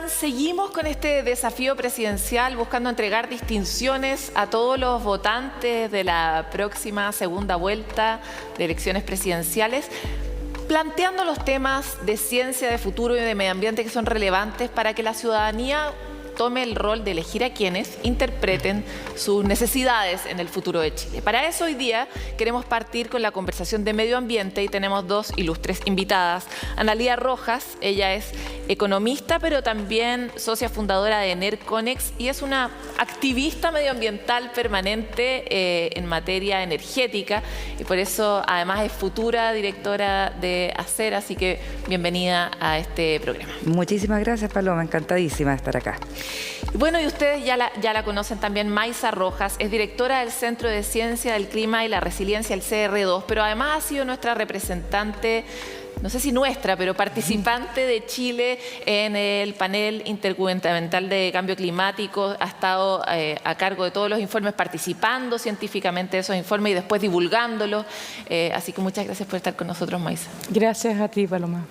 están? Seguimos con este desafío presidencial buscando entregar distinciones a todos los votantes de la próxima segunda vuelta de elecciones presidenciales, planteando los temas de ciencia, de futuro y de medio ambiente que son relevantes para que la ciudadanía tome el rol de elegir a quienes interpreten sus necesidades en el futuro de Chile. Para eso hoy día queremos partir con la conversación de medio ambiente y tenemos dos ilustres invitadas. Analía Rojas, ella es economista pero también socia fundadora de Enerconex y es una activista medioambiental permanente en materia energética y por eso además es futura directora de ACER, así que bienvenida a este programa. Muchísimas gracias, Paloma, encantadísima de estar acá. Bueno, y ustedes ya la conocen también, Maysa Rojas, es directora del Centro de Ciencia del Clima y la Resiliencia, el CR2, pero además ha sido nuestra representante, no sé si nuestra, pero participante de Chile en el panel intergubernamental de cambio climático, ha estado a cargo de todos los informes, participando científicamente de esos informes y después divulgándolos, así que muchas gracias por estar con nosotros, Maysa. Gracias a ti, Paloma.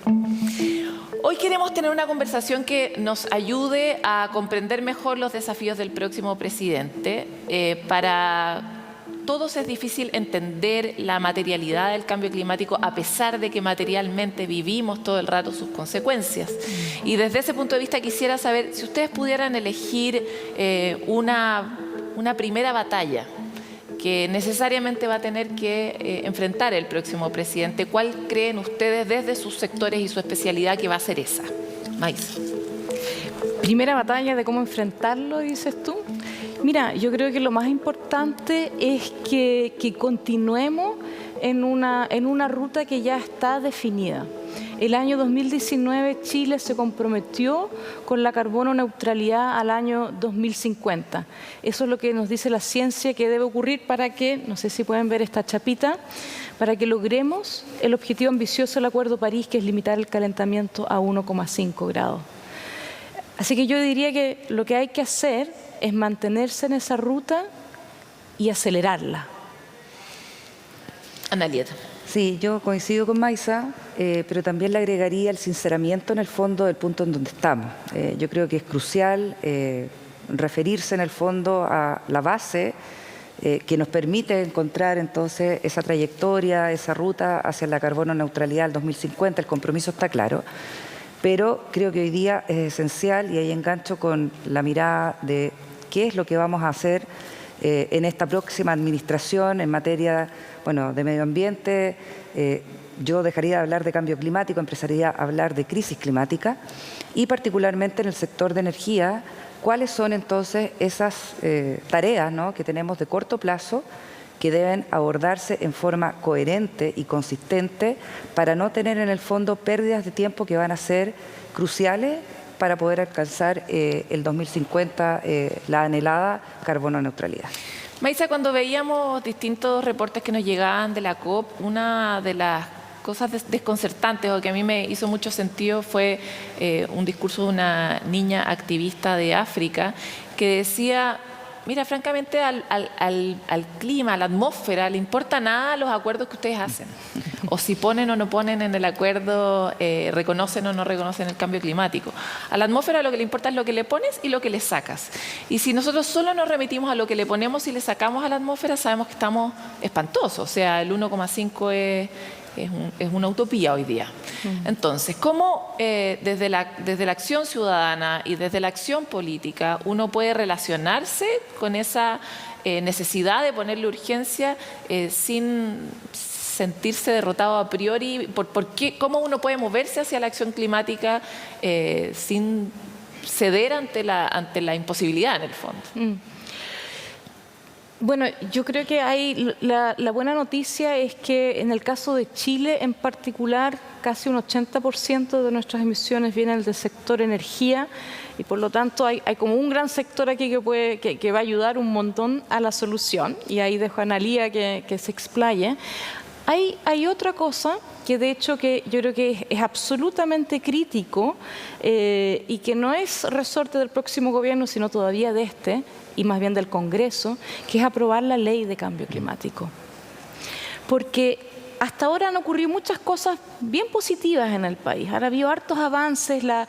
Hoy queremos tener una conversación que nos ayude a comprender mejor los desafíos del próximo presidente. Para todos es difícil entender la materialidad del cambio climático a pesar de que materialmente vivimos todo el rato sus consecuencias. Y desde ese punto de vista quisiera saber si ustedes pudieran elegir una primera batalla que necesariamente va a tener que enfrentar el próximo presidente. ¿Cuál creen ustedes desde sus sectores y su especialidad que va a ser esa? Maysa. Primera batalla de cómo enfrentarlo, dices tú. Mira, yo creo que lo más importante es que continuemos en una ruta que ya está definida. El año 2019 Chile se comprometió con la carbono neutralidad al año 2050. Eso es lo que nos dice la ciencia que debe ocurrir para que, no sé si pueden ver esta chapita, para que logremos el objetivo ambicioso del Acuerdo de París, que es limitar el calentamiento a 1,5 grados. Así que yo diría que lo que hay que hacer es mantenerse en esa ruta y acelerarla. Analía. Sí, yo coincido con Maysa, pero también le agregaría el sinceramiento en el fondo del punto en donde estamos. Yo creo que es crucial referirse en el fondo a la base que nos permite encontrar entonces esa trayectoria, esa ruta hacia la carbono neutralidad al 2050. El compromiso está claro, pero creo que hoy día es esencial, y ahí engancho con la mirada de qué es lo que vamos a hacer en esta próxima administración en materia, bueno, de medio ambiente. Yo dejaría de hablar de cambio climático, empezaría a hablar de crisis climática y particularmente en el sector de energía, cuáles son entonces esas tareas, ¿no?, que tenemos de corto plazo que deben abordarse en forma coherente y consistente para no tener en el fondo pérdidas de tiempo que van a ser cruciales para poder alcanzar el 2050 la anhelada carbono neutralidad. Maysa, cuando veíamos distintos reportes que nos llegaban de la COP, una de las cosas desconcertantes o que a mí me hizo mucho sentido fue un discurso de una niña activista de África que decía: mira, francamente al clima, a la atmósfera, le importa nada los acuerdos que ustedes hacen. O si ponen o no ponen en el acuerdo, reconocen o no reconocen el cambio climático. A la atmósfera lo que le importa es lo que le pones y lo que le sacas. Y si nosotros solo nos remitimos a lo que le ponemos y le sacamos a la atmósfera, sabemos que estamos espantosos. O sea, el 1,5 es una utopía hoy día. Entonces, ¿cómo desde la acción ciudadana y desde la acción política uno puede relacionarse con esa necesidad de ponerle urgencia sin sentirse derrotado a priori? ¿Cómo uno puede moverse hacia la acción climática sin ceder ante la imposibilidad en el fondo? Bueno, yo creo que la buena noticia es que en el caso de Chile en particular, casi un 80% de nuestras emisiones vienen del sector energía y por lo tanto hay como un gran sector aquí que va a ayudar un montón a la solución, y ahí dejo a Analía que se explaye. Hay otra cosa que de hecho que yo creo que es absolutamente crítico y que no es resorte del próximo gobierno, sino todavía de este, y más bien del Congreso, que es aprobar la ley de cambio climático. Porque hasta ahora han ocurrido muchas cosas bien positivas en el país. Han habido hartos avances, la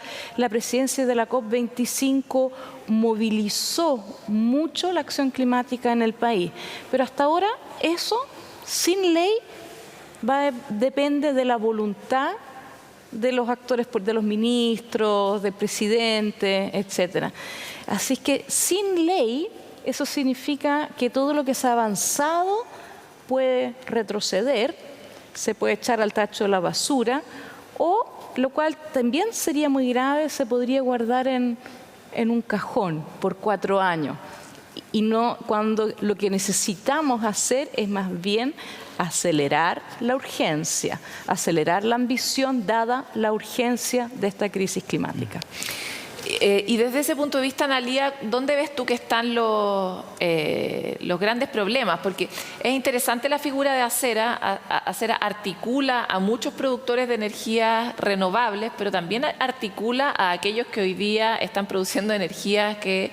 presidencia de la COP25 movilizó mucho la acción climática en el país, pero hasta ahora eso, sin ley, depende de la voluntad de los actores, de los ministros, del presidente, etcétera. Así que sin ley, eso significa que todo lo que se ha avanzado puede retroceder, se puede echar al tacho de la basura, o, lo cual también sería muy grave, se podría guardar en un cajón por 4 años. Y no cuando lo que necesitamos hacer es más bien acelerar la urgencia, acelerar la ambición dada la urgencia de esta crisis climática. Y desde ese punto de vista, Analía, ¿dónde ves tú que están los grandes problemas? Porque es interesante la figura de Acera. Acera articula a muchos productores de energías renovables, pero también articula a aquellos que hoy día están produciendo energías que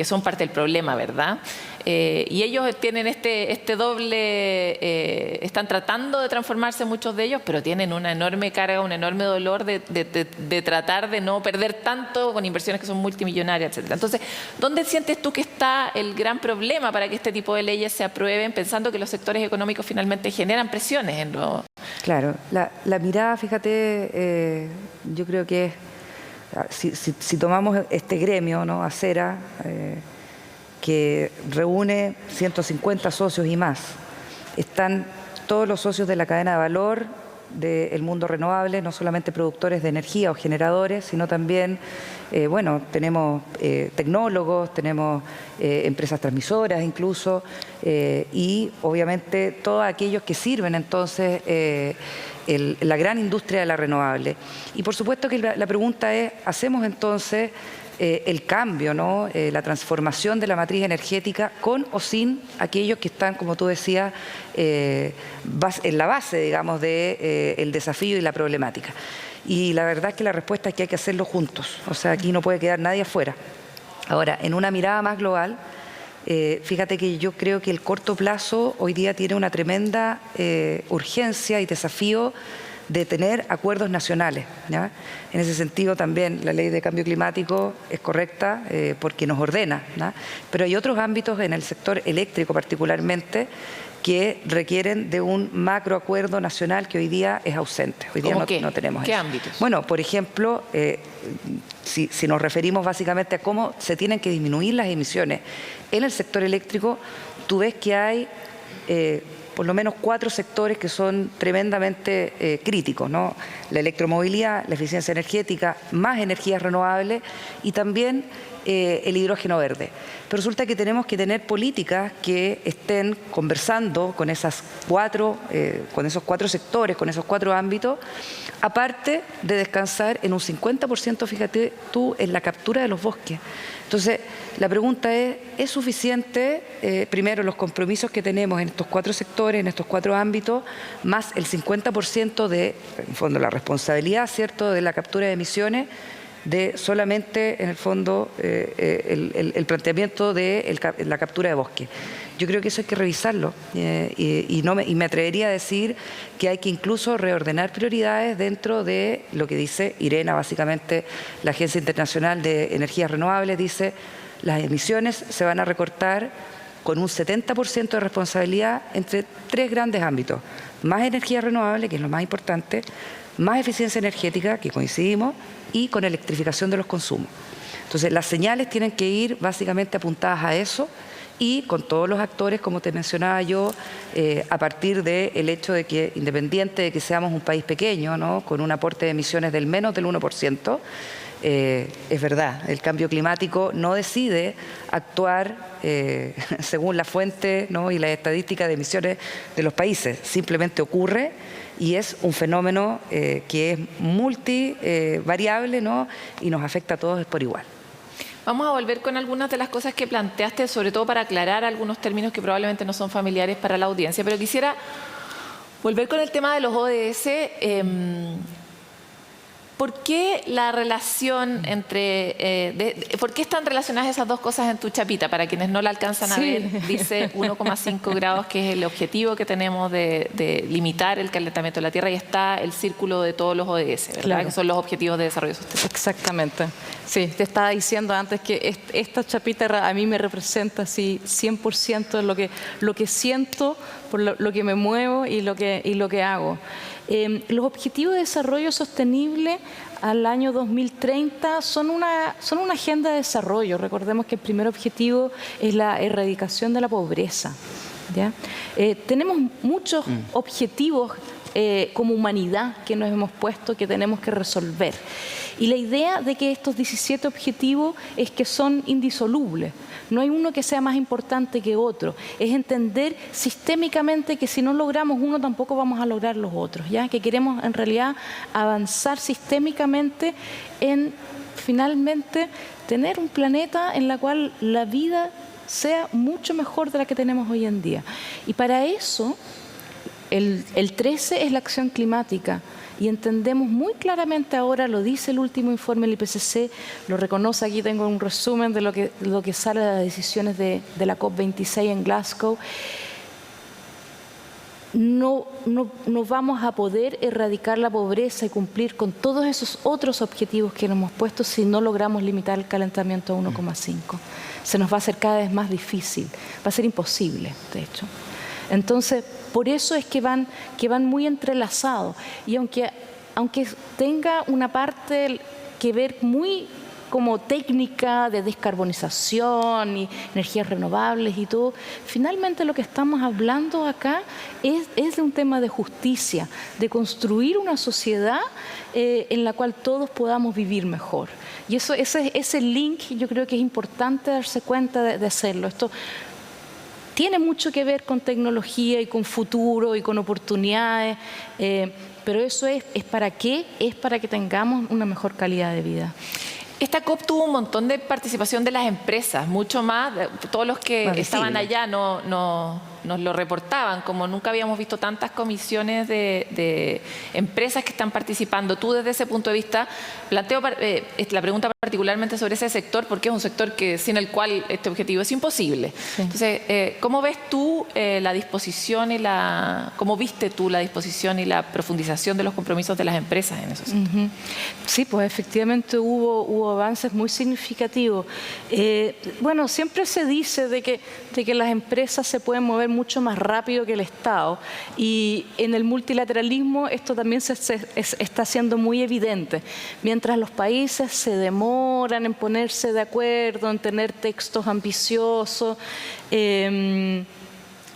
son parte del problema, ¿verdad? Y ellos tienen este doble, están tratando de transformarse muchos de ellos, pero tienen una enorme carga, un enorme dolor de tratar de no perder tanto con inversiones que son multimillonarias, etc. Entonces, ¿dónde sientes tú que está el gran problema para que este tipo de leyes se aprueben, pensando que los sectores económicos finalmente generan presiones en lo... Claro, la mirada, fíjate, yo creo que si tomamos este gremio, ¿no? Acera, que reúne 150 socios y más, están todos los socios de la cadena de valor del mundo renovable, no solamente productores de energía o generadores, sino también, bueno, tenemos tecnólogos, tenemos empresas transmisoras incluso, y obviamente todos aquellos que sirven entonces la gran industria de la renovable. Y por supuesto que la pregunta es, ¿hacemos entonces el cambio, ¿no? La transformación de la matriz energética con o sin aquellos que están, como tú decías, en la base, digamos, del desafío y la problemática? Y la verdad es que la respuesta es que hay que hacerlo juntos. O sea, aquí no puede quedar nadie afuera. Ahora, en una mirada más global, fíjate que yo creo que el corto plazo hoy día tiene una tremenda urgencia y desafío de tener acuerdos nacionales, ¿ya? En ese sentido también la ley de cambio climático es correcta porque nos ordena, ¿ya? Pero hay otros ámbitos en el sector eléctrico particularmente que requieren de un macroacuerdo nacional que hoy día es ausente. Hoy día no tenemos ¿Qué eso. ámbitos? Bueno, por ejemplo, si nos referimos básicamente a cómo se tienen que disminuir las emisiones en el sector eléctrico, tú ves que hay por lo menos 4 sectores que son tremendamente críticos, ¿no? La electromovilidad, la eficiencia energética, más energías renovables y también el hidrógeno verde. Pero resulta que tenemos que tener políticas que estén conversando con esos 4 sectores, con esos 4 ámbitos, aparte de descansar en un 50%, fíjate tú, en la captura de los bosques. Entonces, la pregunta es suficiente, primero, los compromisos que tenemos en estos 4 sectores, en estos 4 ámbitos, más el 50% de, en fondo, la responsabilidad, ¿cierto?, de la captura de emisiones, de solamente, en el fondo, el planteamiento de la captura de bosque. Yo creo que eso hay que revisarlo y me atrevería a decir que hay que incluso reordenar prioridades dentro de lo que dice IRENA, básicamente la Agencia Internacional de Energías Renovables, dice las emisiones se van a recortar con un 70% de responsabilidad entre 3 grandes ámbitos: más energía renovable, que es lo más importante, más eficiencia energética, que coincidimos, y con electrificación de los consumos. Entonces, las señales tienen que ir básicamente apuntadas a eso y con todos los actores, como te mencionaba yo, a partir del hecho de que, independiente de que seamos un país pequeño, ¿no?, con un aporte de emisiones del menos del 1%, es verdad, el cambio climático no decide actuar según la fuente, ¿no?, y las estadísticas de emisiones de los países, simplemente ocurre y es un fenómeno que es multivariable, ¿no?, y nos afecta a todos por igual. Vamos a volver con algunas de las cosas que planteaste, sobre todo para aclarar algunos términos que probablemente no son familiares para la audiencia, pero quisiera volver con el tema de los ODS. ¿Por qué la relación entre... ¿por qué están relacionadas esas dos cosas en tu chapita? Para quienes no la alcanzan a ver, dice 1,5 grados, que es el objetivo que tenemos de limitar el calentamiento de la Tierra, y está el círculo de todos los ODS, ¿verdad? Claro. Que son los Objetivos de Desarrollo Sostenible. Exactamente. Sí, te estaba diciendo antes que esta chapita a mí me representa así 100% lo que siento, por lo que me muevo y lo que hago. Los Objetivos de Desarrollo Sostenible al año 2030 son una agenda de desarrollo. Recordemos que el primer objetivo es la erradicación de la pobreza, ¿ya? Tenemos muchos objetivos como humanidad que nos hemos puesto, que tenemos que resolver. Y la idea de que estos 17 objetivos es que son indisolubles. No hay uno que sea más importante que otro. Es entender sistémicamente que si no logramos uno, tampoco vamos a lograr los otros, ¿ya? Que queremos en realidad avanzar sistémicamente en finalmente tener un planeta en el cual la vida sea mucho mejor de la que tenemos hoy en día. Y para eso, el 13 es la acción climática. Y entendemos muy claramente ahora, lo dice el último informe del IPCC, lo reconoce, aquí tengo un resumen de lo que sale de las decisiones de la COP26 en Glasgow. No vamos a poder erradicar la pobreza y cumplir con todos esos otros objetivos que nos hemos puesto si no logramos limitar el calentamiento a 1,5. Se nos va a hacer cada vez más difícil, va a ser imposible, de hecho. Entonces, por eso es que van muy entrelazados. Y aunque tenga una parte que ver muy como técnica de descarbonización y energías renovables y todo, finalmente lo que estamos hablando acá es de un tema de justicia, de construir una sociedad en la cual todos podamos vivir mejor. Y ese link yo creo que es importante darse cuenta de hacerlo. Esto tiene mucho que ver con tecnología y con futuro y con oportunidades, pero eso es ¿para qué? Es para que tengamos una mejor calidad de vida. Esta COP tuvo un montón de participación de las empresas, mucho más, todos los que estaban allá nos lo reportaban, como nunca habíamos visto tantas comisiones de empresas que están participando. Tú desde ese punto de vista, planteo la pregunta particularmente sobre ese sector, porque es un sector sin el cual este objetivo es imposible. Sí. Entonces, ¿cómo ves tú la disposición y cómo viste tú la disposición y la profundización de los compromisos de las empresas en esos sectores? Sí, pues efectivamente hubo avances muy significativos. Bueno, siempre se dice de que las empresas se pueden mover mucho más rápido que el Estado, y en el multilateralismo esto también está siendo muy evidente. Mientras los países se demoran en ponerse de acuerdo, en tener textos ambiciosos,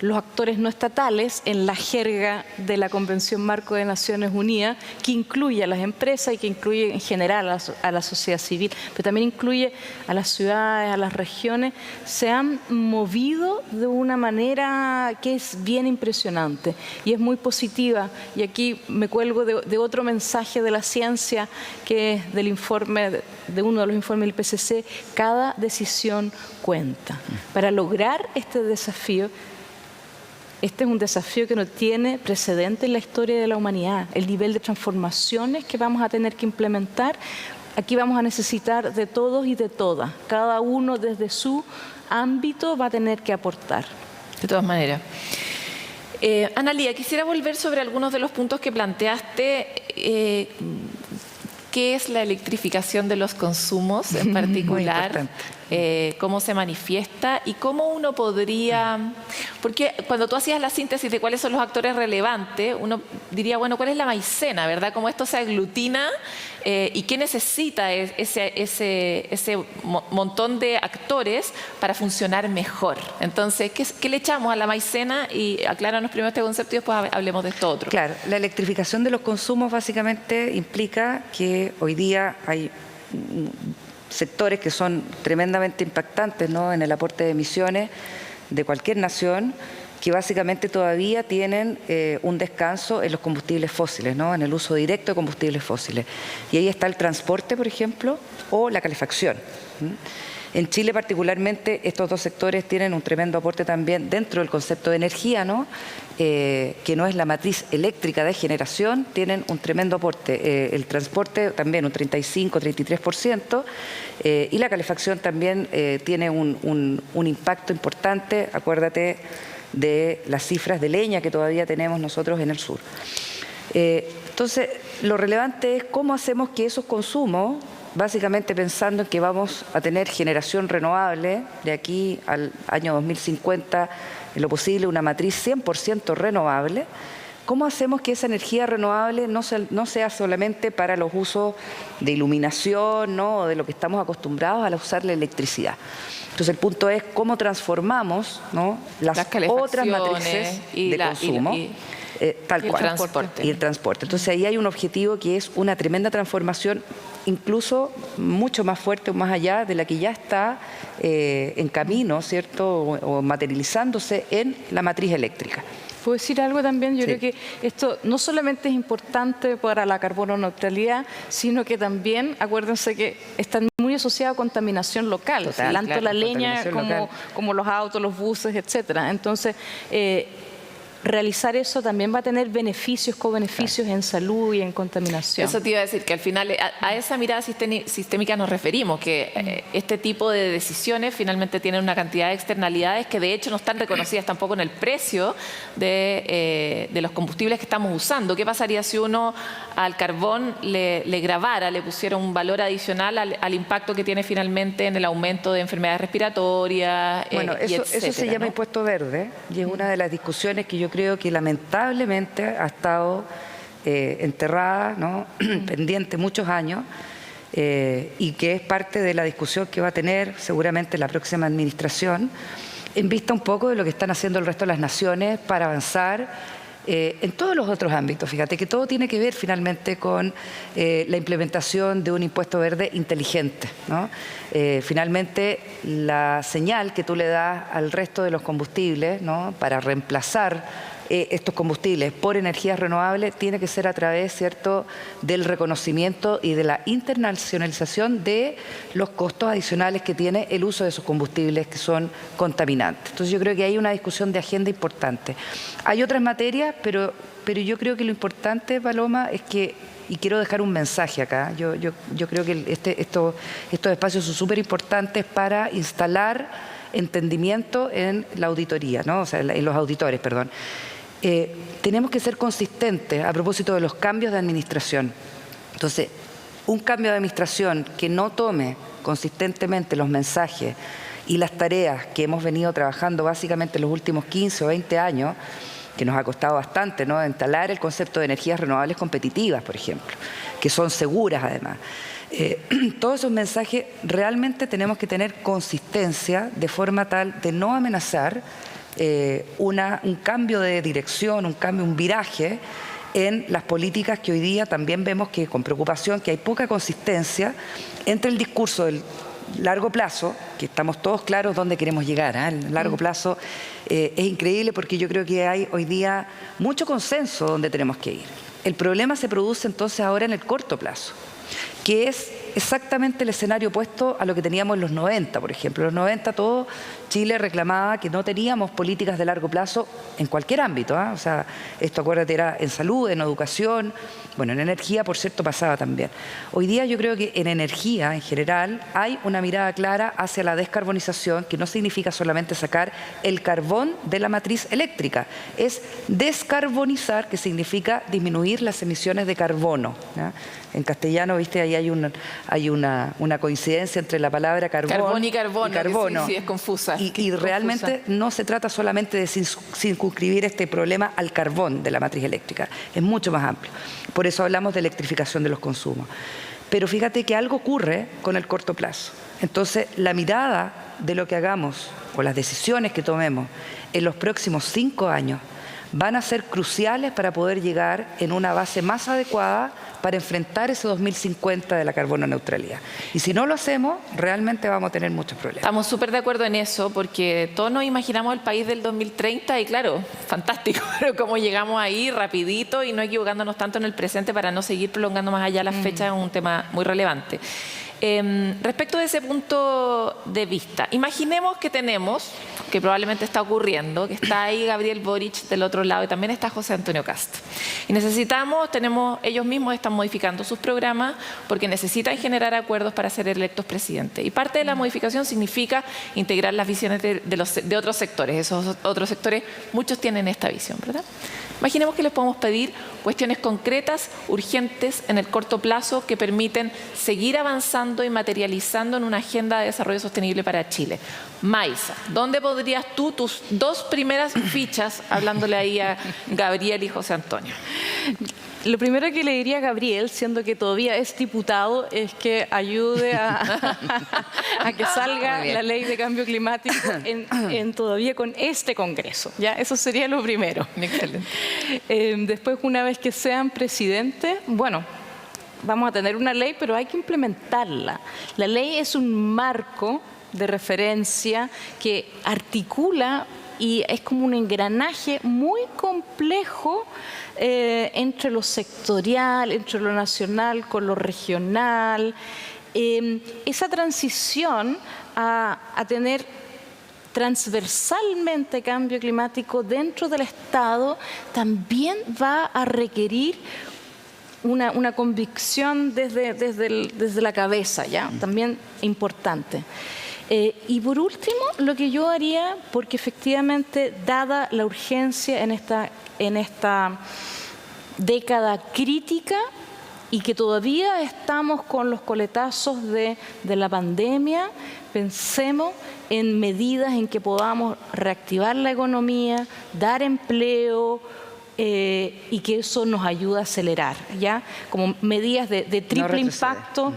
los actores no estatales, en la jerga de la Convención Marco de Naciones Unidas, que incluye a las empresas y que incluye en general a la sociedad civil, pero también incluye a las ciudades, a las regiones, se han movido de una manera que es bien impresionante y es muy positiva. Y aquí me cuelgo de otro mensaje de la ciencia, que es del informe, de uno de los informes del IPCC: cada decisión cuenta. Para lograr este desafío, este es un desafío que no tiene precedente en la historia de la humanidad. El nivel de transformaciones que vamos a tener que implementar, aquí vamos a necesitar de todos y de todas. Cada uno desde su ámbito va a tener que aportar. De todas maneras. Ana Lía, quisiera volver sobre algunos de los puntos que planteaste. ¿Qué es la electrificación de los consumos en particular? ¿Cómo se manifiesta? ¿Y cómo uno podría...? Porque cuando tú hacías la síntesis de cuáles son los actores relevantes, uno diría, bueno, ¿cuál es la maicena, verdad? ¿Cómo esto se aglutina? ¿Y qué necesita ese montón de actores para funcionar mejor? Entonces, ¿qué le echamos a la maicena? Y acláranos primero este concepto y después hablemos de esto otro. Claro, la electrificación de los consumos básicamente implica que hoy día hay sectores que son tremendamente impactantes, ¿no?, en el aporte de emisiones de cualquier nación, que básicamente todavía tienen un descanso en los combustibles fósiles, ¿no?, en el uso directo de combustibles fósiles. Y ahí está el transporte, por ejemplo, o la calefacción. En Chile particularmente estos dos sectores tienen un tremendo aporte también dentro del concepto de energía, ¿no? Que no es la matriz eléctrica de generación, tienen un tremendo aporte. El transporte también un 35-33%, y la calefacción también tiene un impacto importante. Acuérdate de las cifras de leña que todavía tenemos nosotros en el sur. Entonces, lo relevante es cómo hacemos que esos consumos, básicamente pensando en que vamos a tener generación renovable de aquí al año 2050, en lo posible una matriz 100% renovable, ¿cómo hacemos que esa energía renovable no sea solamente para los usos de iluminación, ¿no?, o de lo que estamos acostumbrados a usar la electricidad? Entonces el punto es cómo transformamos, ¿no?, las otras matrices de consumo. Tal cual. Transporte. Y el transporte. Entonces ahí hay un objetivo que es una tremenda transformación, incluso mucho más fuerte o más allá de la que ya está en camino, ¿cierto?, o materializándose en la matriz eléctrica. ¿Puedo decir algo también? Yo creo que esto no solamente es importante para la carbono neutralidad, sino que también, acuérdense que está muy asociado a contaminación local, Total, tanto claro, la leña como los autos, los buses, etcétera. Entonces, realizar eso también va a tener beneficios, co-beneficios en salud y en contaminación. Eso te iba a decir, que al final a esa mirada sistémica nos referimos, que este tipo de decisiones finalmente tienen una cantidad de externalidades que de hecho no están reconocidas tampoco en el precio de los combustibles que estamos usando. ¿Qué pasaría si uno al carbón le gravara, le pusiera un valor adicional al impacto que tiene finalmente en el aumento de enfermedades respiratorias? Bueno, eso se llama impuesto verde, y es una de las discusiones que yo creo que lamentablemente ha estado enterrada, ¿no?, pendiente muchos años, y que es parte de la discusión que va a tener seguramente la próxima administración, en vista un poco de lo que están haciendo el resto de las naciones para avanzar en todos los otros ámbitos. Fíjate que todo tiene que ver finalmente con la implementación de un impuesto verde inteligente, ¿no? Finalmente, la señal que tú le das al resto de los combustibles, ¿no?, para reemplazar estos combustibles por energías renovables tiene que ser a través, ¿cierto?, del reconocimiento y de la internacionalización de los costos adicionales que tiene el uso de esos combustibles que son contaminantes. Entonces yo creo que hay una discusión de agenda importante. Hay otras materias, pero yo creo que lo importante, Paloma, es que, y quiero dejar un mensaje acá, yo creo que estos espacios son súper importantes para instalar entendimiento en la auditoría, ¿no?, o sea, en los auditores, perdón. Tenemos que ser consistentes a propósito de los cambios de administración. Entonces, un cambio de administración que no tome consistentemente los mensajes y las tareas que hemos venido trabajando básicamente en los últimos 15 o 20 años, que nos ha costado bastante, ¿no?, instalar el concepto de energías renovables competitivas, por ejemplo, que son seguras además. Todos esos mensajes realmente tenemos que tener consistencia de forma tal de no amenazar un cambio de dirección, un viraje en las políticas que hoy día también vemos que con preocupación que hay poca consistencia entre el discurso del largo plazo, que estamos todos claros dónde queremos llegar, ¿eh? El largo plazo es increíble porque yo creo que hay hoy día mucho consenso donde tenemos que ir. El problema se produce entonces ahora en el corto plazo, que es exactamente el escenario opuesto a lo que teníamos en los 90, por ejemplo. En los 90 todo Chile reclamaba que no teníamos políticas de largo plazo en cualquier ámbito, ¿eh? O sea, esto acuérdate era en salud, en educación, bueno, en energía, por cierto, pasaba también. Hoy día yo creo que en energía en general hay una mirada clara hacia la descarbonización, que no significa solamente sacar el carbón de la matriz eléctrica, es descarbonizar, que significa disminuir las emisiones de carbono, ¿ya? En castellano, viste, ahí hay una coincidencia entre la palabra carbón y carbono. Sí, es confusa. Y realmente no se trata solamente de circunscribir este problema al carbón de la matriz eléctrica, es mucho más amplio. Por eso hablamos de electrificación de los consumos. Pero fíjate que algo ocurre con el corto plazo. Entonces, la mirada de lo que hagamos o las decisiones que tomemos en los próximos 5 años van a ser cruciales para poder llegar en una base más adecuada para enfrentar ese 2050 de la carbono neutralidad. Y si no lo hacemos, realmente vamos a tener muchos problemas. Estamos súper de acuerdo en eso, porque todos nos imaginamos el país del 2030 y claro, fantástico, pero cómo llegamos ahí rapidito y no equivocándonos tanto en el presente para no seguir prolongando más allá las fechas es un tema muy relevante. Respecto de ese punto de vista, imaginemos que tenemos, que probablemente está ocurriendo, que está ahí Gabriel Boric del otro lado y también está José Antonio Kast. Y ellos mismos están modificando sus programas porque necesitan generar acuerdos para ser electos presidentes. Y parte de la modificación significa integrar las visiones de otros sectores. Esos otros sectores, muchos tienen esta visión, ¿verdad? Imaginemos que les podemos pedir cuestiones concretas, urgentes, en el corto plazo, que permiten seguir avanzando y materializando en una agenda de desarrollo sostenible para Chile. Maisa, ¿dónde podrías tú tus 2 primeras fichas, hablándole ahí a Gabriel y José Antonio? Lo primero que le diría a Gabriel, siendo que todavía es diputado, es que ayude a que salga la ley de cambio climático todavía con este Congreso. ¿Ya? Eso sería lo primero. Excelente. Después, una vez que sean presidentes, bueno, vamos a tener una ley, pero hay que implementarla. La ley es un marco de referencia que articula y es como un engranaje muy complejo entre lo sectorial, entre lo nacional con lo regional. Esa transición a tener transversalmente cambio climático dentro del Estado también va a requerir una convicción desde la cabeza, ¿ya? También importante. Y por último, lo que yo haría, porque efectivamente, dada la urgencia en esta década crítica y que todavía estamos con los coletazos de la pandemia, pensemos en medidas en que podamos reactivar la economía, dar empleo, y que eso nos ayude a acelerar, ¿ya? Como medidas de triple impacto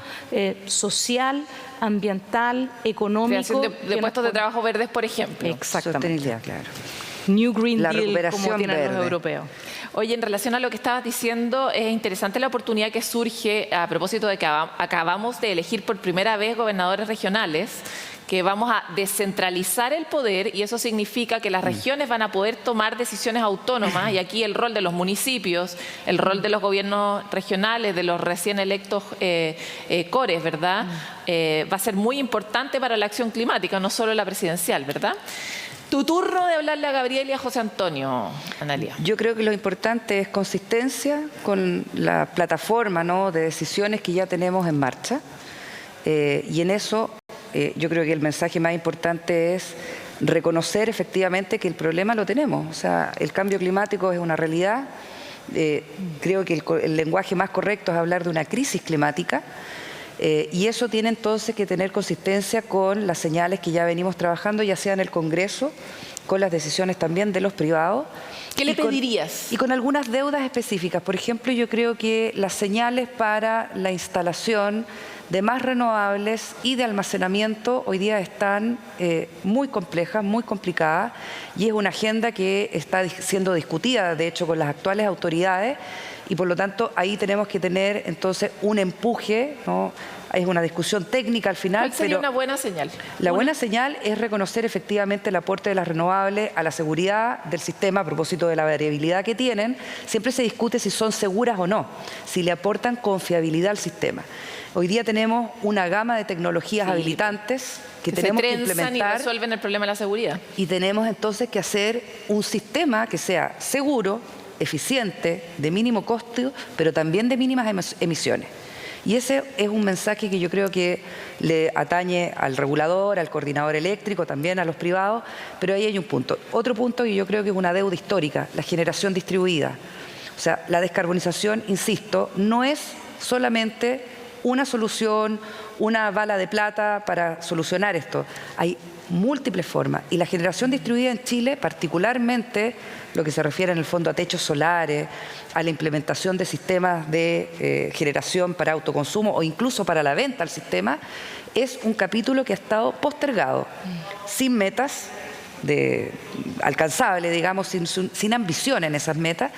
social, ambiental, económico. Creación de puestos de trabajo verdes, por ejemplo. Exactamente. Sostenibilidad, claro. New Green La Deal, recuperación como tienen verde. los europeos. Oye, en relación a lo que estabas diciendo, es interesante la oportunidad que surge a propósito de que acabamos de elegir por primera vez gobernadores regionales, que vamos a descentralizar el poder, y eso significa que las regiones van a poder tomar decisiones autónomas, y aquí el rol de los municipios, el rol de los gobiernos regionales, de los recién electos CORES, ¿verdad? Va a ser muy importante para la acción climática, no solo la presidencial, ¿verdad? Tu turno de hablarle a Gabriel y a José Antonio, Analía. Yo creo que lo importante es consistencia con la plataforma, ¿no?, de decisiones que ya tenemos en marcha. Y en eso yo creo que el mensaje más importante es reconocer efectivamente que el problema lo tenemos. O sea, el cambio climático es una realidad. Creo que el lenguaje más correcto es hablar de una crisis climática. Y eso tiene entonces que tener consistencia con las señales que ya venimos trabajando, ya sea en el Congreso, con las decisiones también de los privados. ¿Qué le pedirías? Y con algunas deudas específicas. Por ejemplo, yo creo que las señales para la instalación de más renovables y de almacenamiento hoy día están muy complejas, muy complicadas, y es una agenda que está siendo discutida, de hecho, con las actuales autoridades, y por lo tanto ahí tenemos que tener entonces un empuje, ¿no? Es una discusión técnica al final. ¿Cuál sería pero una buena señal? La buena señal es reconocer efectivamente el aporte de las renovables a la seguridad del sistema a propósito de la variabilidad que tienen. Siempre se discute si son seguras o no, si le aportan confiabilidad al sistema. Hoy día tenemos una gama de tecnologías habilitantes que tenemos que implementar y resuelven el problema de la seguridad. Y tenemos entonces que hacer un sistema que sea seguro, eficiente, de mínimo costo, pero también de mínimas emisiones. Y ese es un mensaje que yo creo que le atañe al regulador, al coordinador eléctrico, también a los privados, pero ahí hay un punto. Otro punto que yo creo que es una deuda histórica, la generación distribuida. O sea, la descarbonización, insisto, no es solamente una solución, una bala de plata para solucionar esto. Hay múltiples formas, y la generación distribuida en Chile, particularmente lo que se refiere en el fondo a techos solares, a la implementación de sistemas de generación para autoconsumo o incluso para la venta al sistema, es un capítulo que ha estado postergado, sin metas alcanzables, digamos, sin ambición en esas metas.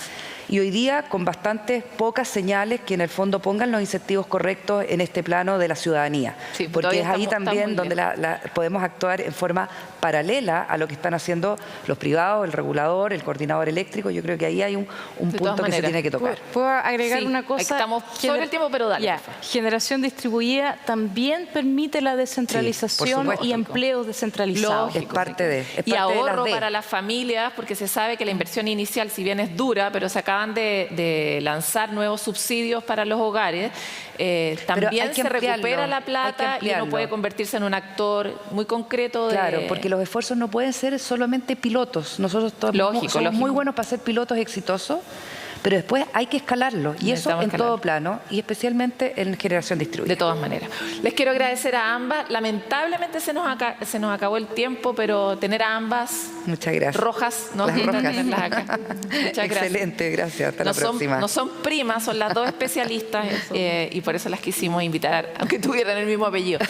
y hoy día con bastantes pocas señales que en el fondo pongan los incentivos correctos en este plano de la ciudadanía. Sí, porque es ahí estamos también donde podemos actuar en forma paralela a lo que están haciendo los privados, el regulador, el coordinador eléctrico. Yo creo que ahí hay un punto que se tiene que tocar. ¿Puedo agregar Sí, una cosa? estamos sobre el tiempo, pero dale. Ya, por favor. generación distribuida también permite la descentralización supuesto. y empleos descentralizados. Es parte de Y las ahorro D. para las familias, porque se sabe que la inversión inicial, si bien es dura, pero se acaban de lanzar nuevos subsidios para los hogares, también hay que se recupera ampliarlo, la hay que plata y uno ampliarlo. puede convertirse en un actor muy concreto. Claro, porque los esfuerzos no pueden ser solamente pilotos. Nosotros todos somos muy buenos para ser pilotos exitosos, pero después hay que escalarlo, y eso en todo plano, y especialmente en generación distribuida. De todas maneras. Les quiero agradecer a ambas. Lamentablemente se nos acabó el tiempo, pero tener a ambas Muchas gracias. rojas, nos Las gusta rojas. tenerlas acá. Muchas gracias. Excelente, gracias. Hasta la próxima. No son primas, son las dos especialistas y por eso las quisimos invitar, aunque tuvieran el mismo apellido.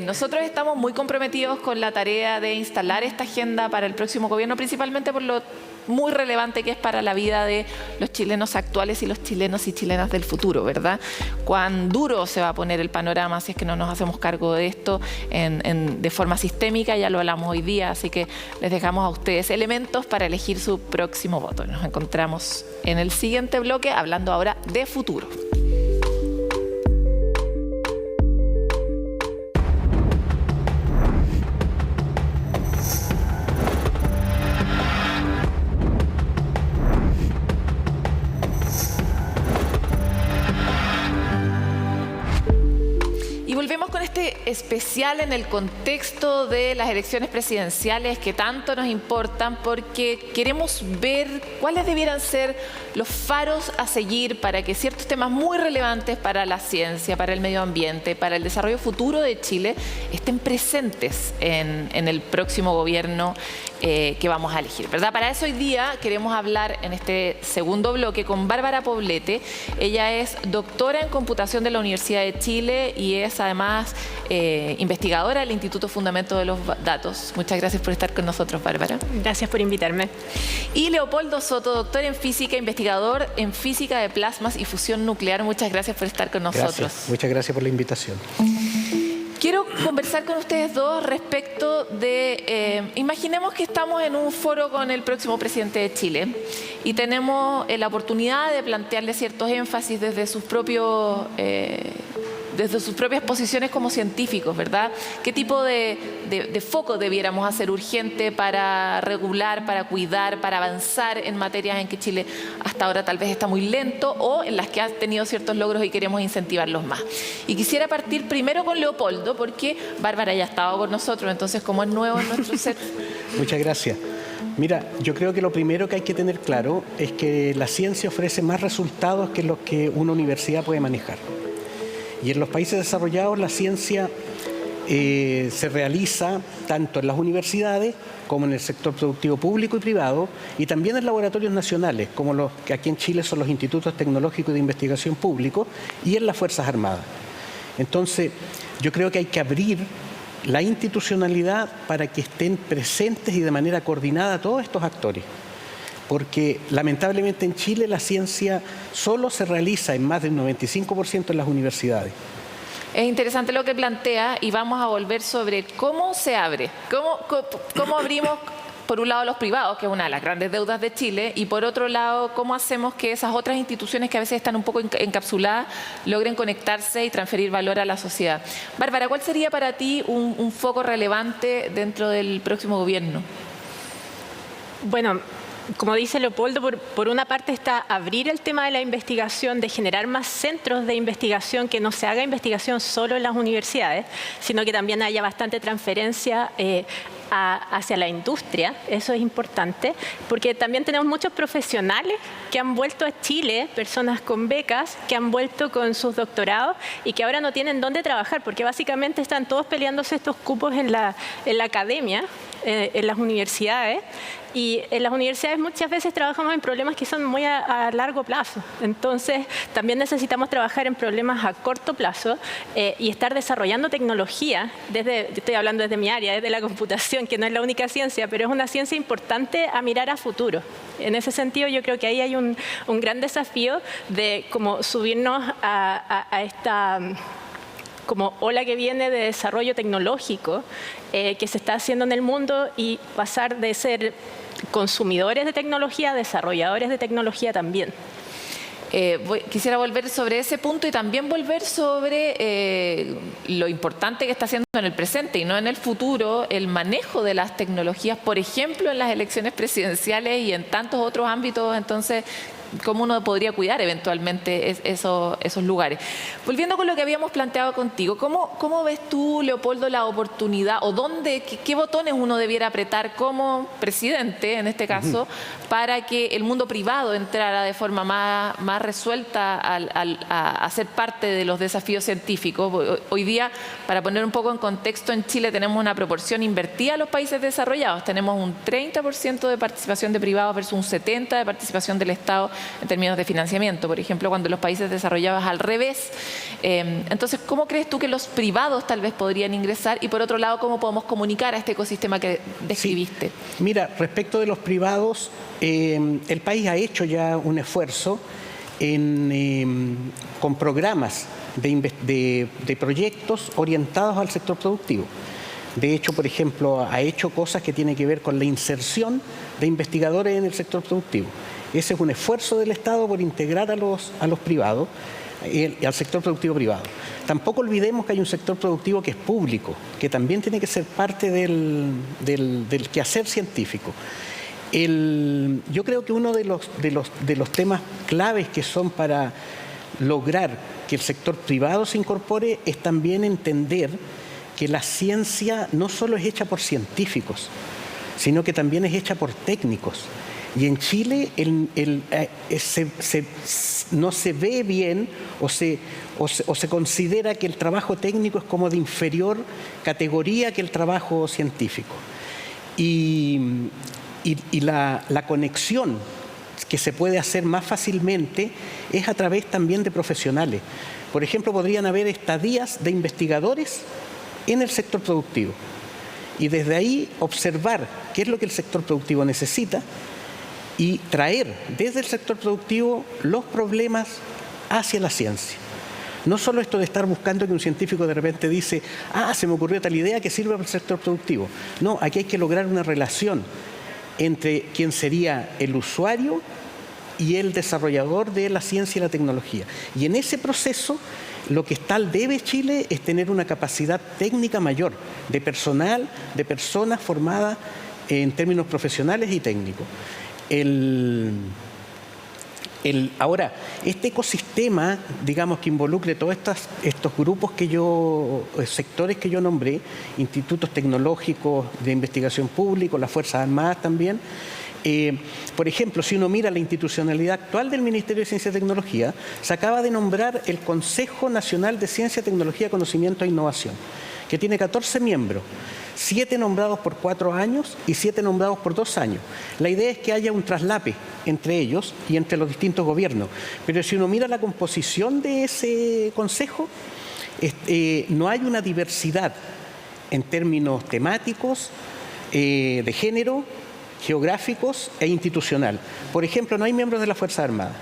Nosotros estamos muy comprometidos con la tarea de instalar esta agenda para el próximo gobierno, principalmente por lo muy relevante que es para la vida de los chilenos actuales y los chilenos y chilenas del futuro, ¿verdad? Cuán duro se va a poner el panorama si es que no nos hacemos cargo de esto de forma sistémica, ya lo hablamos hoy día, así que les dejamos a ustedes elementos para elegir su próximo voto. Nos encontramos en el siguiente bloque hablando ahora de futuro. Volvemos con este especial en el contexto de las elecciones presidenciales que tanto nos importan, porque queremos ver cuáles debieran ser los faros a seguir para que ciertos temas muy relevantes para la ciencia, para el medio ambiente, para el desarrollo futuro de Chile estén presentes en el próximo gobierno que vamos a elegir, ¿verdad? Para eso hoy día queremos hablar en este segundo bloque con Bárbara Poblete. Ella es doctora en computación de la Universidad de Chile y es además investigadora del Instituto Fundamento de los Datos. Muchas gracias por estar con nosotros, Bárbara. Gracias por invitarme. Y Leopoldo Soto, doctor en física, investigador en física de plasmas y fusión nuclear. Muchas gracias por estar con nosotros. Gracias. Muchas gracias por la invitación. Quiero conversar con ustedes dos respecto de, imaginemos que estamos en un foro con el próximo presidente de Chile y tenemos la oportunidad de plantearle ciertos énfasis desde sus propias posiciones como científicos, ¿verdad? ¿Qué tipo de foco debiéramos hacer urgente para regular, para cuidar, para avanzar en materias en que Chile hasta ahora tal vez está muy lento o en las que ha tenido ciertos logros y queremos incentivarlos más? Y quisiera partir primero con Leopoldo, porque Bárbara ya ha estado con nosotros, entonces como es nuevo en nuestro set. Muchas gracias. Mira, yo creo que lo primero que hay que tener claro es que la ciencia ofrece más resultados que los que una universidad puede manejar. Y en los países desarrollados la ciencia se realiza tanto en las universidades como en el sector productivo público y privado, y también en laboratorios nacionales, como los que aquí en Chile son los institutos tecnológicos de investigación públicos, y en las Fuerzas Armadas. Entonces, yo creo que hay que abrir la institucionalidad para que estén presentes y de manera coordinada todos estos actores. Porque lamentablemente en Chile la ciencia solo se realiza en más del 95% en las universidades. Es interesante lo que plantea y vamos a volver sobre cómo se abre, cómo abrimos por un lado los privados, que es una de las grandes deudas de Chile, y por otro lado cómo hacemos que esas otras instituciones que a veces están un poco encapsuladas logren conectarse y transferir valor a la sociedad. Bárbara, ¿cuál sería para ti un foco relevante dentro del próximo gobierno? Bueno, como dice Leopoldo, por una parte está abrir el tema de la investigación, de generar más centros de investigación, que no se haga investigación solo en las universidades, sino que también haya bastante transferencia hacia la industria. Eso es importante, porque también tenemos muchos profesionales que han vuelto a Chile, personas con becas, que han vuelto con sus doctorados y que ahora no tienen dónde trabajar, porque básicamente están todos peleándose estos cupos en la academia. en las universidades. Y en las universidades muchas veces trabajamos en problemas que son muy a largo plazo. Entonces, también necesitamos trabajar en problemas a corto plazo y estar desarrollando tecnología, estoy hablando desde mi área, desde la computación, que no es la única ciencia, pero es una ciencia importante a mirar a futuro. En ese sentido, yo creo que ahí hay un gran desafío de cómo subirnos a esta como ola que viene de desarrollo tecnológico que se está haciendo en el mundo y pasar de ser consumidores de tecnología a desarrolladores de tecnología también. Quisiera volver sobre ese punto y también volver sobre lo importante que está haciendo en el presente y no en el futuro el manejo de las tecnologías, por ejemplo, en las elecciones presidenciales y en tantos otros ámbitos. Entonces, cómo uno podría cuidar eventualmente esos lugares. Volviendo con lo que habíamos planteado contigo, ¿cómo ves tú, Leopoldo, la oportunidad o qué botones uno debiera apretar como presidente, en este caso, para que el mundo privado entrara de forma más resuelta a ser parte de los desafíos científicos? Hoy día, para poner un poco en contexto, en Chile tenemos una proporción invertida a los países desarrollados. Tenemos un 30% de participación de privados versus un 70% de participación del Estado en términos de financiamiento, por ejemplo, cuando los países desarrollados al revés. Entonces, ¿cómo crees tú que los privados tal vez podrían ingresar? Y por otro lado, ¿cómo podemos comunicar a este ecosistema que describiste? Sí. Mira, respecto de los privados, el país ha hecho ya un esfuerzo con programas de proyectos orientados al sector productivo. De hecho, por ejemplo, ha hecho cosas que tienen que ver con la inserción de investigadores en el sector productivo. Ese es un esfuerzo del Estado por integrar a los privados, al sector productivo privado. Tampoco olvidemos que hay un sector productivo que es público, que también tiene que ser parte del quehacer científico. Yo creo que uno de los temas claves que son para lograr que el sector privado se incorpore es también entender que la ciencia no solo es hecha por científicos, sino que también es hecha por técnicos. Y en Chile no se ve bien o se considera que el trabajo técnico es como de inferior categoría que el trabajo científico. Y la conexión que se puede hacer más fácilmente es a través también de profesionales. Por ejemplo, podrían haber estadías de investigadores en el sector productivo y desde ahí observar qué es lo que el sector productivo necesita y traer desde el sector productivo los problemas hacia la ciencia. No solo esto de estar buscando que un científico de repente dice, se me ocurrió tal idea que sirve para el sector productivo. No, aquí hay que lograr una relación entre quien sería el usuario y el desarrollador de la ciencia y la tecnología. Y en ese proceso, lo que debe Chile es tener una capacidad técnica mayor de personal, de personas formadas en términos profesionales y técnicos. Ahora, este ecosistema, digamos, que involucre todos estos grupos sectores que yo nombré, institutos tecnológicos de investigación pública, las Fuerzas Armadas también. Por ejemplo, si uno mira la institucionalidad actual del Ministerio de Ciencia y Tecnología, se acaba de nombrar el Consejo Nacional de Ciencia, Tecnología, Conocimiento e Innovación, que tiene 14 miembros. 7 nombrados por 4 años y 7 nombrados por 2 años. La idea es que haya un traslape entre ellos y entre los distintos gobiernos. Pero si uno mira la composición de ese consejo, no hay una diversidad en términos temáticos, de género, geográficos e institucional. Por ejemplo, no hay miembros de la Fuerza Armada,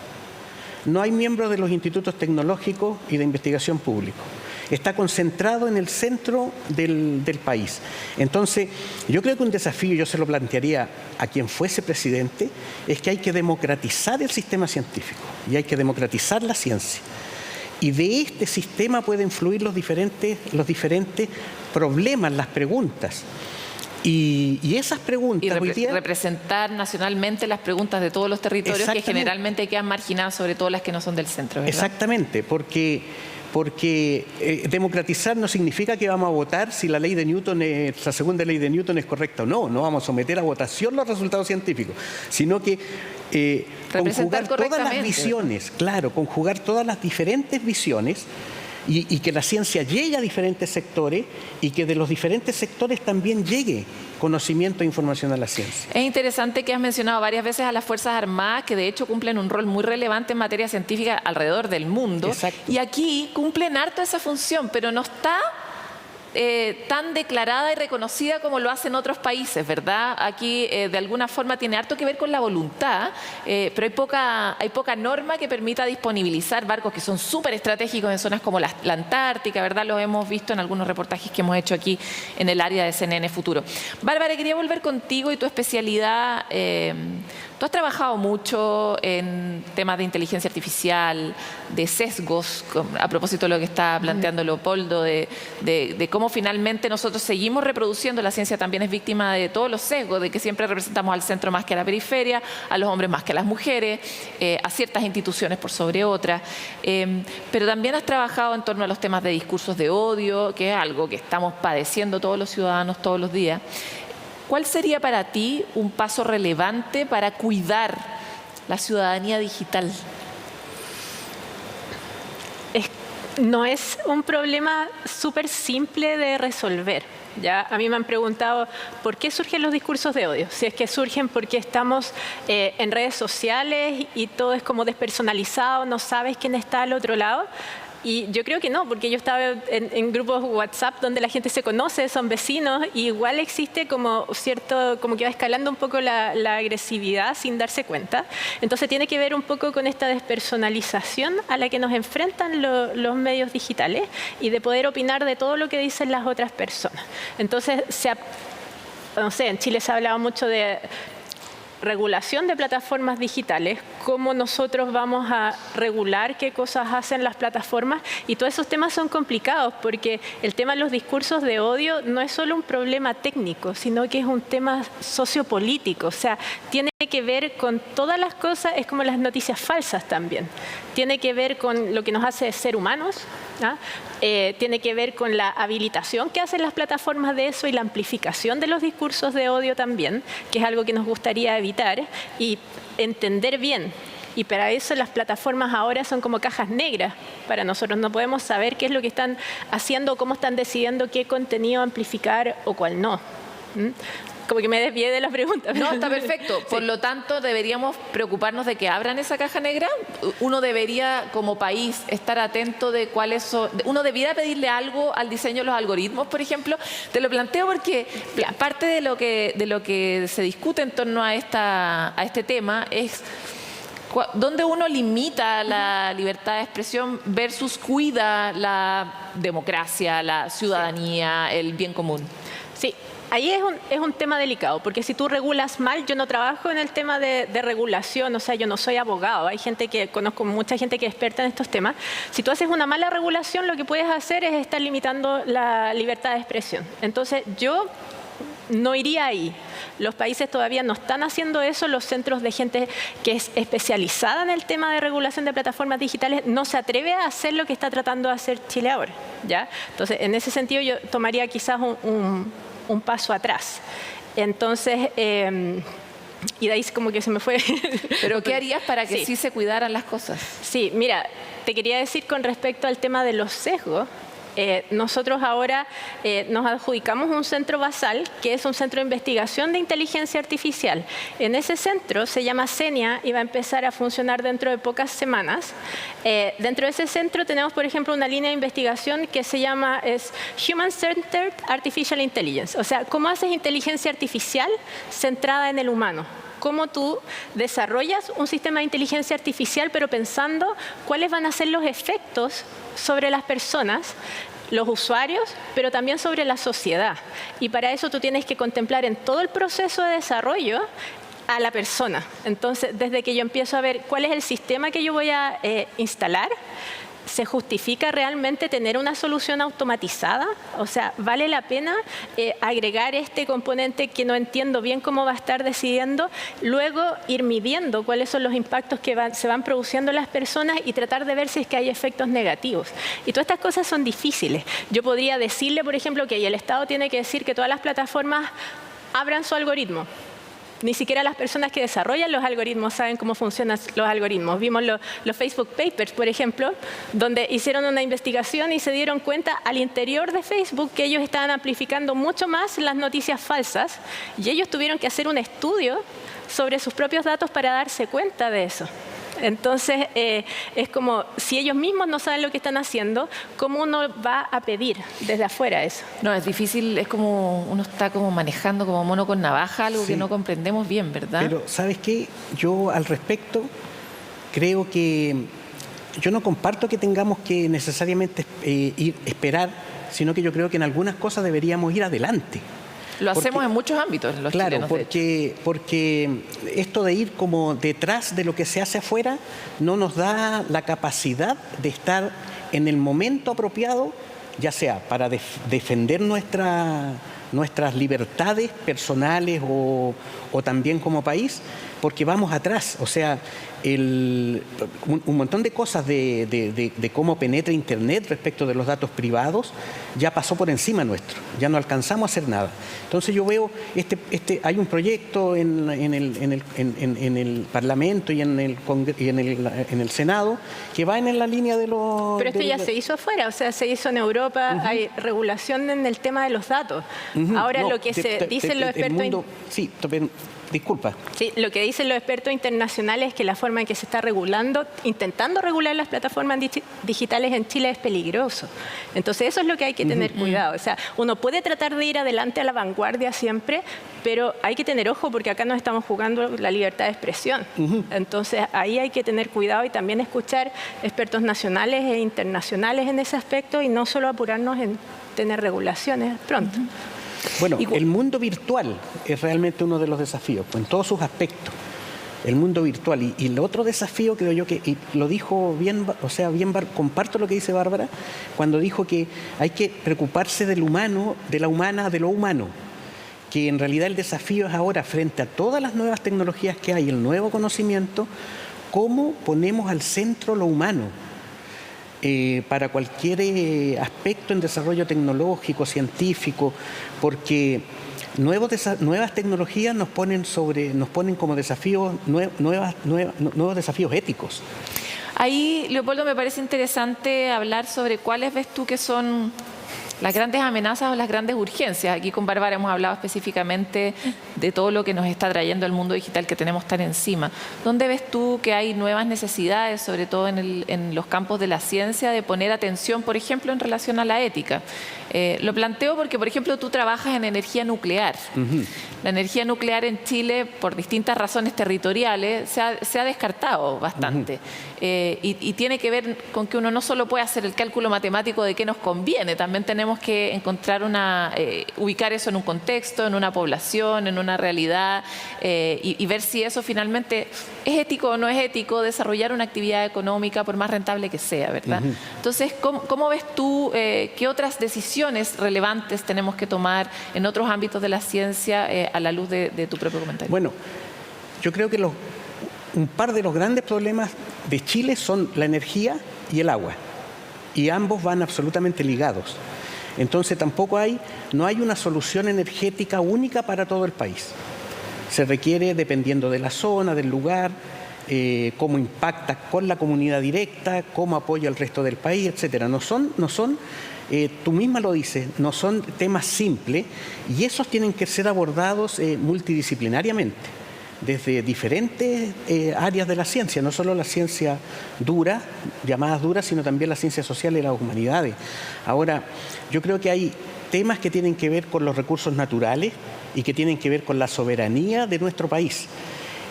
no hay miembros de los institutos tecnológicos y de investigación públicos. Está concentrado en el centro del país. Entonces, yo creo que un desafío, yo se lo plantearía a quien fuese presidente, es que hay que democratizar el sistema científico y hay que democratizar la ciencia. Y de este sistema pueden fluir los diferentes problemas, las preguntas. Y esas preguntas... Y representar nacionalmente las preguntas de todos los territorios que generalmente quedan marginadas, sobre todo las que no son del centro, ¿verdad? Exactamente, porque democratizar no significa que vamos a votar si la ley de Newton, la segunda ley de Newton es correcta o no. No vamos a someter a votación los resultados científicos, sino que conjugar todas las visiones, conjugar todas las diferentes visiones y que la ciencia llegue a diferentes sectores y que de los diferentes sectores también llegue conocimiento e información a la ciencia. Es interesante que has mencionado varias veces a las Fuerzas Armadas, que de hecho cumplen un rol muy relevante en materia científica alrededor del mundo. Exacto. Y aquí cumplen harto esa función, pero no está tan declarada y reconocida como lo hacen otros países, ¿verdad? Aquí de alguna forma tiene harto que ver con la voluntad, pero hay poca norma que permita disponibilizar barcos que son súper estratégicos en zonas como la Antártica, ¿verdad? Lo hemos visto en algunos reportajes que hemos hecho aquí en el área de CNN Futuro. Bárbara, quería volver contigo y tu especialidad. Tú has trabajado mucho en temas de inteligencia artificial, de sesgos, a propósito de lo que está planteando Leopoldo, de cómo finalmente nosotros seguimos reproduciendo. La ciencia también es víctima de todos los sesgos, de que siempre representamos al centro más que a la periferia, a los hombres más que a las mujeres, a ciertas instituciones por sobre otras. Pero también has trabajado en torno a los temas de discursos de odio, que es algo que estamos padeciendo todos los ciudadanos todos los días. ¿Cuál sería para ti un paso relevante para cuidar la ciudadanía digital? No es un problema súper simple de resolver. ¿Ya? A mí me han preguntado por qué surgen los discursos de odio. Si es que surgen porque estamos en redes sociales y todo es como despersonalizado, no sabes quién está al otro lado. Y yo creo que no, porque yo estaba en grupos WhatsApp donde la gente se conoce, son vecinos, y igual existe como como que va escalando un poco la agresividad sin darse cuenta. Entonces tiene que ver un poco con esta despersonalización a la que nos enfrentan los medios digitales y de poder opinar de todo lo que dicen las otras personas. Entonces, no sé, en Chile se ha hablado mucho de regulación de plataformas digitales, cómo nosotros vamos a regular qué cosas hacen las plataformas, y todos esos temas son complicados porque el tema de los discursos de odio no es solo un problema técnico, sino que es un tema sociopolítico, o sea, tiene que ver con todas las cosas, es como las noticias falsas también, tiene que ver con lo que nos hace ser humanos, ¿ah? Tiene que ver con la habilitación que hacen las plataformas de eso y la amplificación de los discursos de odio también, que es algo que nos gustaría evitar y entender bien. Y para eso las plataformas ahora son como cajas negras para nosotros. No podemos saber qué es lo que están haciendo, cómo están decidiendo qué contenido amplificar o cuál no. Como que me desvié de la pregunta. No, está perfecto. Por Sí. lo tanto, deberíamos preocuparnos de que abran esa caja negra. Uno debería, como país, estar atento de cuáles son... Uno debiera pedirle algo al diseño de los algoritmos, por ejemplo. Te lo planteo porque parte de lo que se discute en torno a este tema es dónde uno limita la libertad de expresión versus cuida la democracia, la ciudadanía, el bien común. Sí. Ahí es un tema delicado, porque si tú regulas mal, yo no trabajo en el tema de regulación, o sea, yo no soy abogado, conozco mucha gente que es experta en estos temas. Si tú haces una mala regulación, lo que puedes hacer es estar limitando la libertad de expresión. Entonces, yo no iría ahí. Los países todavía no están haciendo eso, los centros de gente que es especializada en el tema de regulación de plataformas digitales no se atreve a hacer lo que está tratando de hacer Chile ahora, ¿ya? Entonces, en ese sentido, yo tomaría quizás un paso atrás. Entonces, y de ahí como que se me fue. ¿Pero qué harías para que Sí. sí se cuidaran las cosas? Sí, mira, te quería decir con respecto al tema de los sesgos. Nosotros ahora nos adjudicamos un centro basal, que es un centro de investigación de inteligencia artificial. En ese centro se llama CENIA y va a empezar a funcionar dentro de pocas semanas. Dentro de ese centro tenemos, por ejemplo, una línea de investigación que se llama Human Centered Artificial Intelligence. O sea, ¿cómo haces inteligencia artificial centrada en el humano? Cómo tú desarrollas un sistema de inteligencia artificial, pero pensando cuáles van a ser los efectos sobre las personas, los usuarios, pero también sobre la sociedad. Y para eso tú tienes que contemplar en todo el proceso de desarrollo a la persona. Entonces, desde que yo empiezo a ver cuál es el sistema que yo voy a instalar, ¿se justifica realmente tener una solución automatizada? O sea, ¿vale la pena agregar este componente que no entiendo bien cómo va a estar decidiendo? Luego ir midiendo cuáles son los impactos que se van produciendo en las personas y tratar de ver si es que hay efectos negativos. Y todas estas cosas son difíciles. Yo podría decirle, por ejemplo, que el Estado tiene que decir que todas las plataformas abran su algoritmo. Ni siquiera las personas que desarrollan los algoritmos saben cómo funcionan los algoritmos. Vimos los Facebook Papers, por ejemplo, donde hicieron una investigación y se dieron cuenta al interior de Facebook que ellos estaban amplificando mucho más las noticias falsas y ellos tuvieron que hacer un estudio sobre sus propios datos para darse cuenta de eso. Entonces, es como, si ellos mismos no saben lo que están haciendo, ¿cómo uno va a pedir desde afuera eso? No, es difícil, es como uno está como manejando como mono con navaja, algo Sí. que no comprendemos bien, ¿verdad? Pero, ¿sabes qué? Yo al respecto creo que yo no comparto que tengamos que necesariamente esperar, sino que yo creo que en algunas cosas deberíamos ir adelante. Lo hacemos en muchos ámbitos los Claro, chilenos, de hecho. porque esto de ir como detrás de lo que se hace afuera no nos da la capacidad de estar en el momento apropiado, ya sea para defender nuestras libertades personales o también como país, porque vamos atrás. O sea, un montón de cosas de cómo penetra Internet respecto de los datos privados ya pasó por encima nuestro, ya no alcanzamos a hacer nada. Entonces yo veo, hay un proyecto en el Parlamento y en el Senado que va en la línea de los... Pero esto ya se hizo afuera, o sea, se hizo en Europa, hay regulación en el tema de los datos. Ahora lo que se dicen los expertos... Sí, disculpa. Sí, lo que dicen los expertos internacionales es que la forma en que se está regulando, intentando regular las plataformas digitales en Chile es peligroso. Entonces eso es lo que hay que tener cuidado. O sea, uno puede tratar de ir adelante a la vanguardia siempre, pero hay que tener ojo porque acá nos estamos jugando la libertad de expresión. Entonces ahí hay que tener cuidado y también escuchar expertos nacionales e internacionales en ese aspecto y no solo apurarnos en tener regulaciones pronto. Bueno, el mundo virtual es realmente uno de los desafíos, en todos sus aspectos. El mundo virtual. Y el otro desafío, creo yo, que y lo dijo bien, o sea, comparto lo que dice Bárbara, cuando dijo que hay que preocuparse del humano, de la humana, de lo humano. Que en realidad el desafío es ahora, frente a todas las nuevas tecnologías que hay, el nuevo conocimiento, cómo ponemos al centro lo humano. Para cualquier aspecto en desarrollo tecnológico, científico, porque nuevas tecnologías nos ponen como desafíos nuevos desafíos éticos. Ahí, Leopoldo, me parece interesante hablar sobre cuáles ves tú que son las grandes amenazas o las grandes urgencias. Aquí con Bárbara hemos hablado específicamente de todo lo que nos está trayendo el mundo digital que tenemos tan encima. ¿Dónde ves tú que hay nuevas necesidades, sobre todo en los campos de la ciencia, de poner atención, por ejemplo, en relación a la ética? Lo planteo porque, por ejemplo, tú trabajas en energía nuclear. La energía nuclear en Chile, por distintas razones territoriales, se ha descartado bastante. Y tiene que ver con que uno no solo puede hacer el cálculo matemático de qué nos conviene, también tenemos que encontrar ubicar eso en un contexto, en una población, en una realidad, y ver si eso finalmente es ético o no es ético, desarrollar una actividad económica por más rentable que sea, ¿verdad? Entonces, ¿cómo ves tú qué otras decisiones relevantes tenemos que tomar en otros ámbitos de la ciencia a la luz de tu propio comentario? Bueno, yo creo que un par de los grandes problemas de Chile son la energía y el agua, y ambos van absolutamente ligados. Entonces no hay una solución energética única para todo el país. Se requiere, dependiendo de la zona, del lugar, cómo impacta con la comunidad directa, cómo apoya al resto del país, etcétera. No son, tú misma lo dices, no son temas simples y esos tienen que ser abordados multidisciplinariamente, desde diferentes áreas de la ciencia, no solo la ciencia dura, llamadas duras, sino también la ciencia social y las humanidades. Ahora, yo creo que hay temas que tienen que ver con los recursos naturales y que tienen que ver con la soberanía de nuestro país.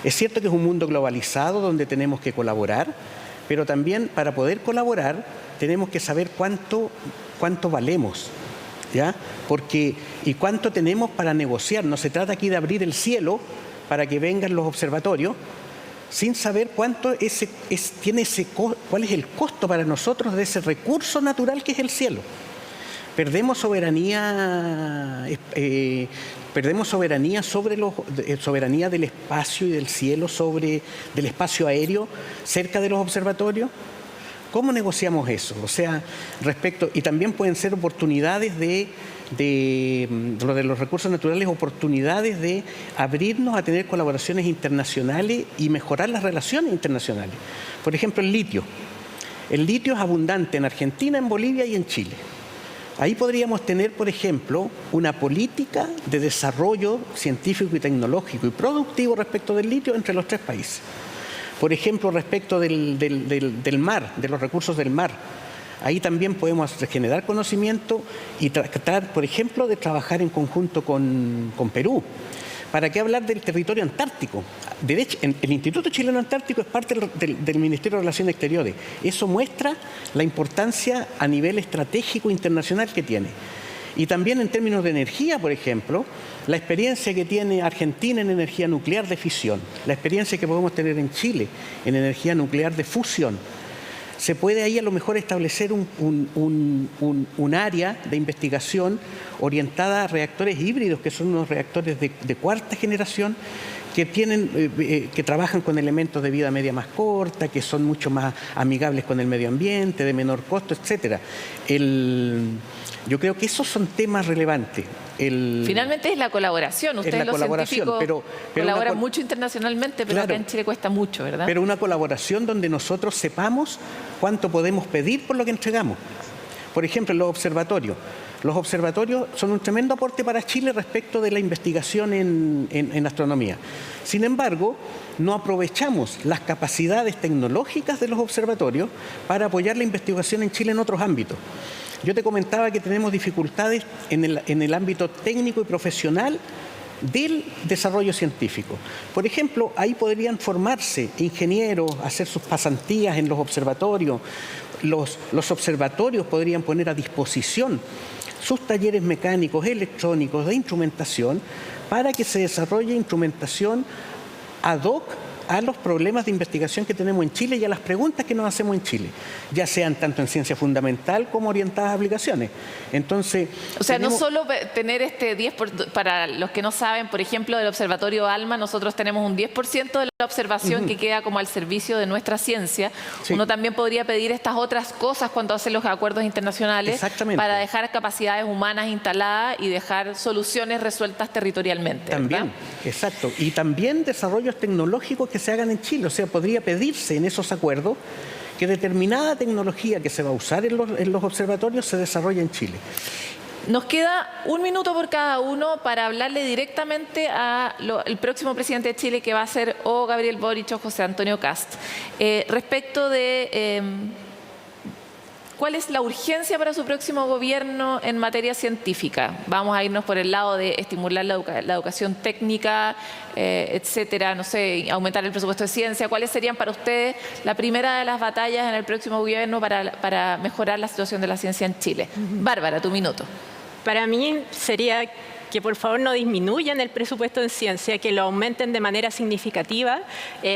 Es cierto que es un mundo globalizado donde tenemos que colaborar, pero también para poder colaborar tenemos que saber cuánto valemos, ¿ya? Y cuánto tenemos para negociar. No se trata aquí de abrir el cielo para que vengan los observatorios, sin saber cuál es el costo para nosotros de ese recurso natural que es el cielo. Perdemos soberanía soberanía del espacio y del cielo del espacio aéreo cerca de los observatorios. ¿Cómo negociamos eso? O sea, y también pueden ser oportunidades lo de los recursos naturales, oportunidades de abrirnos a tener colaboraciones internacionales y mejorar las relaciones internacionales. Por ejemplo, el litio. El litio es abundante en Argentina, en Bolivia y en Chile. Ahí podríamos tener, por ejemplo, una política de desarrollo científico y tecnológico y productivo respecto del litio entre los 3 países. Por ejemplo, respecto del mar, de los recursos del mar. Ahí también podemos generar conocimiento y tratar, por ejemplo, de trabajar en conjunto con Perú. ¿Para qué hablar del territorio antártico? De hecho, el Instituto Chileno Antártico es parte del Ministerio de Relaciones Exteriores. Eso muestra la importancia a nivel estratégico internacional que tiene. Y también en términos de energía, por ejemplo, la experiencia que tiene Argentina en energía nuclear de fisión, la experiencia que podemos tener en Chile en energía nuclear de fusión. Se puede ahí a lo mejor establecer un área de investigación orientada a reactores híbridos, que son unos reactores de 4ª generación, que trabajan con elementos de vida media más corta, que son mucho más amigables con el medio ambiente, de menor costo, etc. Yo creo que esos son temas relevantes. Finalmente es la colaboración. Ustedes los científicos colaboran mucho internacionalmente, pero acá en Chile cuesta mucho, ¿verdad? Pero una colaboración donde nosotros sepamos cuánto podemos pedir por lo que entregamos. Por ejemplo, en los observatorios. Los observatorios son un tremendo aporte para Chile respecto de la investigación en astronomía. Sin embargo, no aprovechamos las capacidades tecnológicas de los observatorios para apoyar la investigación en Chile en otros ámbitos. Yo te comentaba que tenemos dificultades en el ámbito técnico y profesional del desarrollo científico. Por ejemplo, ahí podrían formarse ingenieros, hacer sus pasantías en los observatorios. Los observatorios podrían poner a disposición sus talleres mecánicos, electrónicos, de instrumentación, para que se desarrolle instrumentación ad hoc a los problemas de investigación que tenemos en Chile y a las preguntas que nos hacemos en Chile, ya sean tanto en ciencia fundamental como orientadas a aplicaciones. Entonces, o sea, no solo tener 10%, para los que no saben, por ejemplo, del Observatorio ALMA, nosotros tenemos un 10% de la observación que queda como al servicio de nuestra ciencia. Sí. Uno también podría pedir estas otras cosas cuando hacen los acuerdos internacionales para dejar capacidades humanas instaladas y dejar soluciones resueltas territorialmente. También, ¿verdad? Exacto. Y también desarrollos tecnológicos que se hagan en Chile. O sea, podría pedirse en esos acuerdos que determinada tecnología que se va a usar en los observatorios se desarrolle en Chile. Nos queda 1 minuto por cada uno para hablarle directamente al próximo presidente de Chile, que va a ser o Gabriel Boric o José Antonio Kast. Respecto de ¿cuál es la urgencia para su próximo gobierno en materia científica? Vamos a irnos por el lado de estimular la educación técnica, etcétera, no sé, aumentar el presupuesto de ciencia. ¿Cuáles serían para ustedes la primera de las batallas en el próximo gobierno para mejorar la situación de la ciencia en Chile? Bárbara, tu minuto. Para mí sería que por favor no disminuyan el presupuesto en ciencia, que lo aumenten de manera significativa,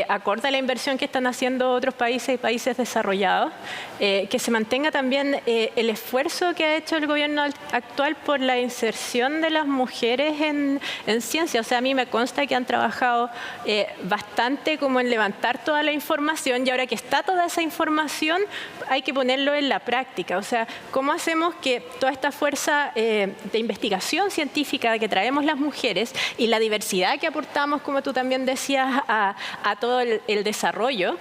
acorde a la inversión que están haciendo otros países y países desarrollados, que se mantenga también el esfuerzo que ha hecho el gobierno actual por la inserción de las mujeres en ciencia. O sea, a mí me consta que han trabajado bastante como en levantar toda la información, y ahora que está toda esa información hay que ponerlo en la práctica. O sea, ¿cómo hacemos que toda esta fuerza de investigación científica que traemos las mujeres y la diversidad que aportamos, como tú también decías, a todo el desarrollo,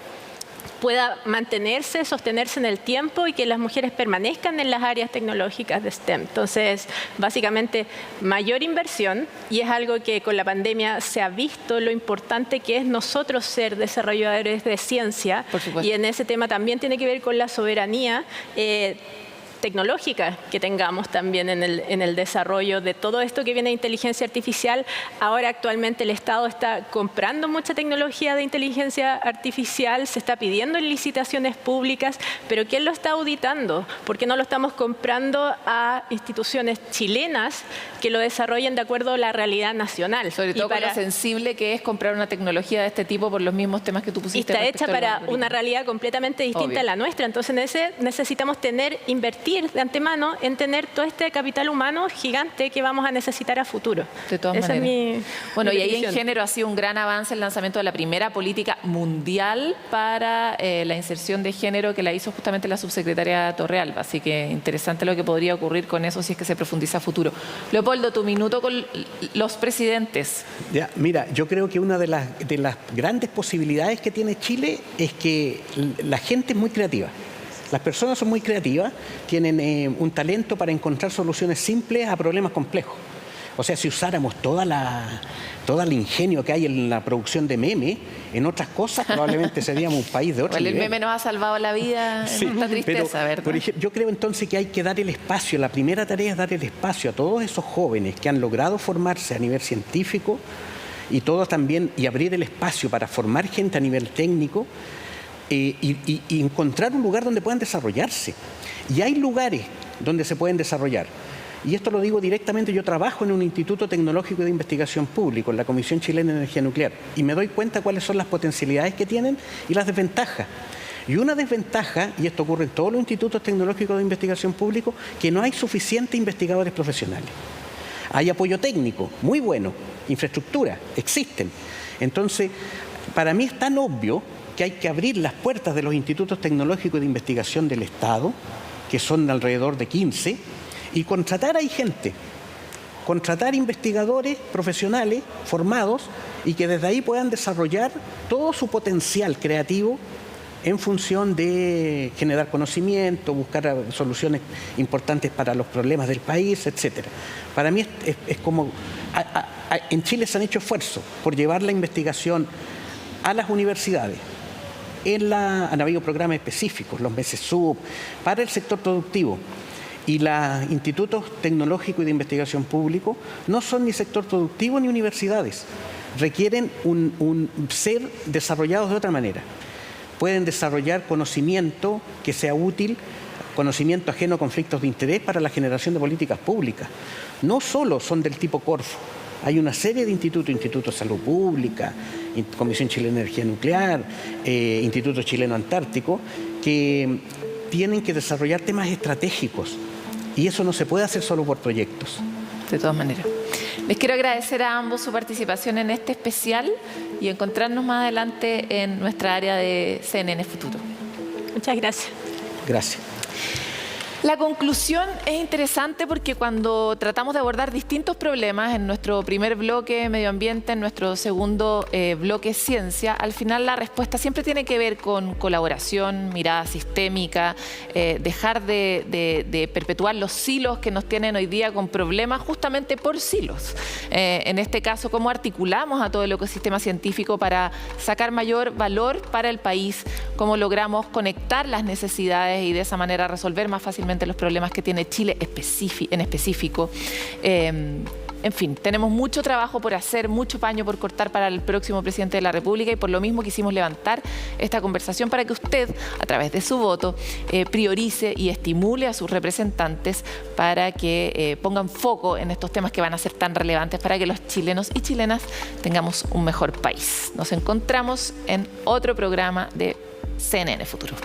pueda mantenerse, sostenerse en el tiempo y que las mujeres permanezcan en las áreas tecnológicas de STEM? Entonces, básicamente, mayor inversión, y es algo que con la pandemia se ha visto lo importante que es nosotros ser desarrolladores de ciencia, y en ese tema también tiene que ver con la soberanía tecnológica que tengamos también en el desarrollo de todo esto que viene de inteligencia artificial. Ahora actualmente el Estado está comprando mucha tecnología de inteligencia artificial, se está pidiendo en licitaciones públicas, pero ¿quién lo está auditando? ¿Por qué no lo estamos comprando a instituciones chilenas que lo desarrollen de acuerdo a la realidad nacional? Sobre todo con lo sensible que es comprar una tecnología de este tipo por los mismos temas que tú pusiste. Y está hecha para una realidad completamente distinta a la nuestra. Entonces necesitamos invertir invertir de antemano en tener todo este capital humano gigante que vamos a necesitar a futuro. De todas Esa maneras. es Bueno, mi y ahí en petición. género ha sido un gran avance el lanzamiento de la primera política mundial para la inserción de género que la hizo justamente la subsecretaria Torrealba. Así que interesante lo que podría ocurrir con eso si es que se profundiza a futuro. Leopoldo, tu minuto con los presidentes. Ya, mira, yo creo que una de las grandes posibilidades que tiene Chile es que la gente es muy creativa. Las personas son muy creativas, tienen un talento para encontrar soluciones simples a problemas complejos. O sea, si usáramos todo el ingenio que hay en la producción de memes, en otras cosas probablemente seríamos un país de otro El nivel. meme nos ha salvado la vida Sí, en esta tristeza, pero, ¿verdad? por ejemplo, yo creo entonces que hay que dar el espacio, la primera tarea es dar el espacio a todos esos jóvenes que han logrado formarse a nivel científico y todos también, y abrir el espacio para formar gente a nivel técnico y encontrar un lugar donde puedan desarrollarse. Y hay lugares donde se pueden desarrollar. Y esto lo digo directamente, yo trabajo en un instituto tecnológico de investigación público, en la Comisión Chilena de Energía Nuclear, y me doy cuenta cuáles son las potencialidades que tienen y las desventajas. Y una desventaja, y esto ocurre en todos los institutos tecnológicos de investigación público, que no hay suficientes investigadores profesionales. Hay apoyo técnico, muy bueno, infraestructura, existen. Entonces, para mí es tan obvio que hay que abrir las puertas de los institutos tecnológicos de investigación del Estado, que son alrededor de 15, y contratar ahí gente, contratar investigadores profesionales formados y que desde ahí puedan desarrollar todo su potencial creativo en función de generar conocimiento, buscar soluciones importantes para los problemas del país, etcétera. Para mí es como... en Chile se han hecho esfuerzos por llevar la investigación a las universidades. Han habido programas específicos, los MESESUB, para el sector productivo. Y los institutos tecnológicos y de investigación público no son ni sector productivo ni universidades. Requieren ser desarrollados de otra manera. Pueden desarrollar conocimiento que sea útil, conocimiento ajeno a conflictos de interés para la generación de políticas públicas. No solo son del tipo Corfo. Hay una serie de institutos, Instituto de Salud Pública, Comisión Chilena de Energía Nuclear, Instituto Chileno Antártico, que tienen que desarrollar temas estratégicos. Y eso no se puede hacer solo por proyectos. De todas maneras. Les quiero agradecer a ambos su participación en este especial y encontrarnos más adelante en nuestra área de CNN Futuro. Muchas gracias. Gracias. La conclusión es interesante porque cuando tratamos de abordar distintos problemas en nuestro primer bloque medio ambiente, en nuestro segundo bloque ciencia, al final la respuesta siempre tiene que ver con colaboración, mirada sistémica, dejar de perpetuar los silos que nos tienen hoy día con problemas justamente por silos. En este caso, cómo articulamos a todo el ecosistema científico para sacar mayor valor para el país, cómo logramos conectar las necesidades y de esa manera resolver más fácilmente los problemas que tiene Chile en específico. En fin, tenemos mucho trabajo por hacer, mucho paño por cortar para el próximo presidente de la República y por lo mismo quisimos levantar esta conversación para que usted, a través de su voto, priorice y estimule a sus representantes para que pongan foco en estos temas que van a ser tan relevantes para que los chilenos y chilenas tengamos un mejor país. Nos encontramos en otro programa de CNN Futuro.